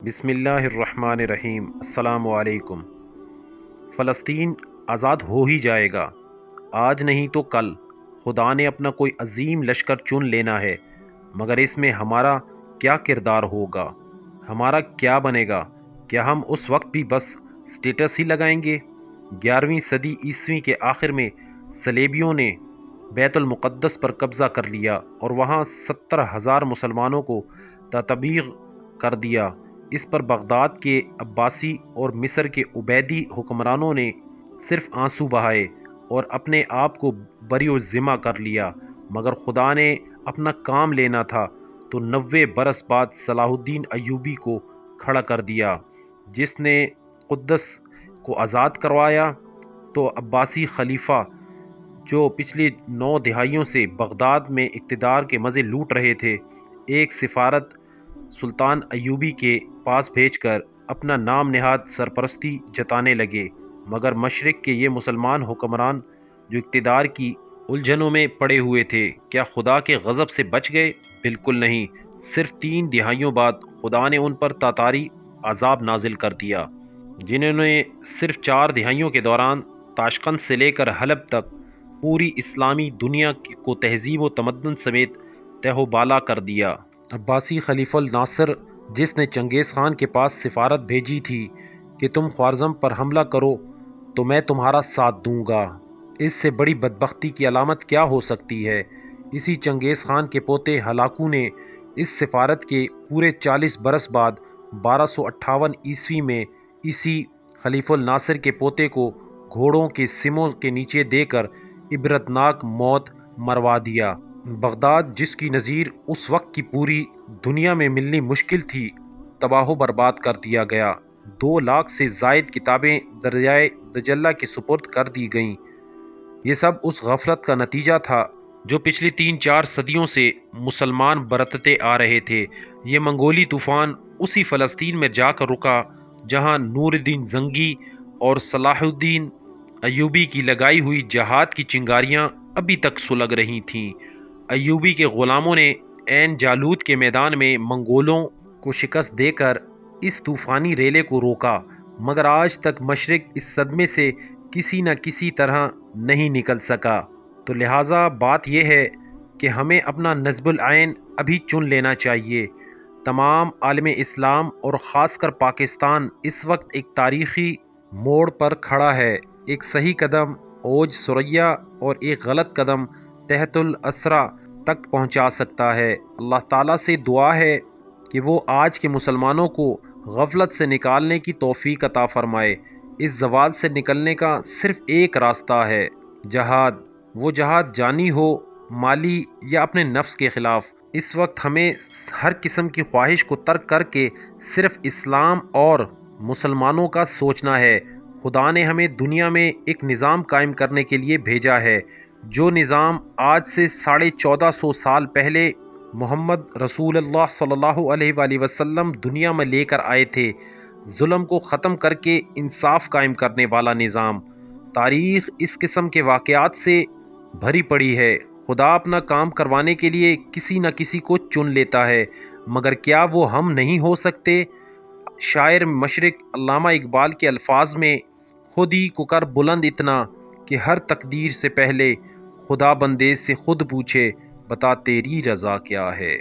بسم اللہ الرحمن الرحیم۔ السلام علیکم۔ فلسطین آزاد ہو ہی جائے گا، آج نہیں تو کل۔ خدا نے اپنا کوئی عظیم لشکر چن لینا ہے، مگر اس میں ہمارا کیا کردار ہوگا، ہمارا کیا بنے گا؟ کیا ہم اس وقت بھی بس سٹیٹس ہی لگائیں گے؟ 11ویں صدی عیسوی کے آخر میں صلیبیوں نے بیت المقدس پر قبضہ کر لیا اور وہاں 70,000 مسلمانوں کو تطبیق کر دیا۔ اس پر بغداد کے عباسی اور مصر کے عبیدی حکمرانوں نے صرف آنسو بہائے اور اپنے آپ کو بری و ذمہ کر لیا، مگر خدا نے اپنا کام لینا تھا تو 90 برس بعد صلاح الدین ایوبی کو کھڑا کر دیا، جس نے قدس کو آزاد کروایا۔ تو عباسی خلیفہ جو پچھلی 9 دہائیوں سے بغداد میں اقتدار کے مزے لوٹ رہے تھے، ایک سفارت سلطان ایوبی کے پاس بھیج کر اپنا نام نہاد سرپرستی جتانے لگے، مگر مشرق کے یہ مسلمان حکمران جو اقتدار کی الجھنوں میں پڑے ہوئے تھے، کیا خدا کے غضب سے بچ گئے؟ بالکل نہیں۔ صرف 3 دہائیوں بعد خدا نے ان پر تاتاری عذاب نازل کر دیا، جنہوں نے صرف 4 دہائیوں کے دوران تاشقند سے لے کر حلب تک پوری اسلامی دنیا کو تہذیب و تمدن سمیت تہ و بالا کر دیا۔ عباسی خلیفہ الناصر، جس نے چنگیز خان کے پاس سفارت بھیجی تھی کہ تم خوارزم پر حملہ کرو تو میں تمہارا ساتھ دوں گا، اس سے بڑی بدبختی کی علامت کیا ہو سکتی ہے؟ اسی چنگیز خان کے پوتے ہلاکو نے اس سفارت کے پورے 40 برس بعد 1258 عیسوی میں اسی خلیفہ الناصر کے پوتے کو گھوڑوں کے سموں کے نیچے دے کر عبرتناک موت مروا دیا۔ بغداد، جس کی نظیر اس وقت کی پوری دنیا میں ملنی مشکل تھی، تباہ و برباد کر دیا گیا۔ 2 لاکھ سے زائد کتابیں دریائے دجلہ کے سپرد کر دی گئیں۔ یہ سب اس غفلت کا نتیجہ تھا جو پچھلی 3-4 صدیوں سے مسلمان برتتے آ رہے تھے۔ یہ منگولی طوفان اسی فلسطین میں جا کر رکا جہاں نور الدین زنگی اور صلاح الدین ایوبی کی لگائی ہوئی جہاد کی چنگاریاں ابھی تک سلگ رہی تھیں۔ ایوبی کے غلاموں نے عین جالوت کے میدان میں منگولوں کو شکست دے کر اس طوفانی ریلے کو روکا، مگر آج تک مشرق اس صدمے سے کسی نہ کسی طرح نہیں نکل سکا۔ تو لہٰذا بات یہ ہے کہ ہمیں اپنا نصب العین ابھی چن لینا چاہیے۔ تمام عالم اسلام اور خاص کر پاکستان اس وقت ایک تاریخی موڑ پر کھڑا ہے۔ ایک صحیح قدم اوج ثریا اور ایک غلط قدم تحت الاسرا تک پہنچا سکتا ہے۔ اللہ تعالیٰ سے دعا ہے کہ وہ آج کے مسلمانوں کو غفلت سے نکالنے کی توفیق عطا فرمائے۔ اس زوال سے نکلنے کا صرف ایک راستہ ہے، جہاد۔ وہ جہاد جانی ہو، مالی یا اپنے نفس کے خلاف۔ اس وقت ہمیں ہر قسم کی خواہش کو ترک کر کے صرف اسلام اور مسلمانوں کا سوچنا ہے۔ خدا نے ہمیں دنیا میں ایک نظام قائم کرنے کے لیے بھیجا ہے، جو نظام آج سے 1450 سال پہلے محمد رسول اللہ صلی اللہ علیہ وآلہ وسلم دنیا میں لے کر آئے تھے۔ ظلم کو ختم کر کے انصاف قائم کرنے والا نظام۔ تاریخ اس قسم کے واقعات سے بھری پڑی ہے۔ خدا اپنا کام کروانے کے لیے کسی نہ کسی کو چن لیتا ہے، مگر کیا وہ ہم نہیں ہو سکتے؟ شاعر مشرق علامہ اقبال کے الفاظ میں، خود ہی کو کر بلند اتنا کہ ہر تقدیر سے پہلے خدا بندے سے خود پوچھے، بتا تیری رضا کیا ہے۔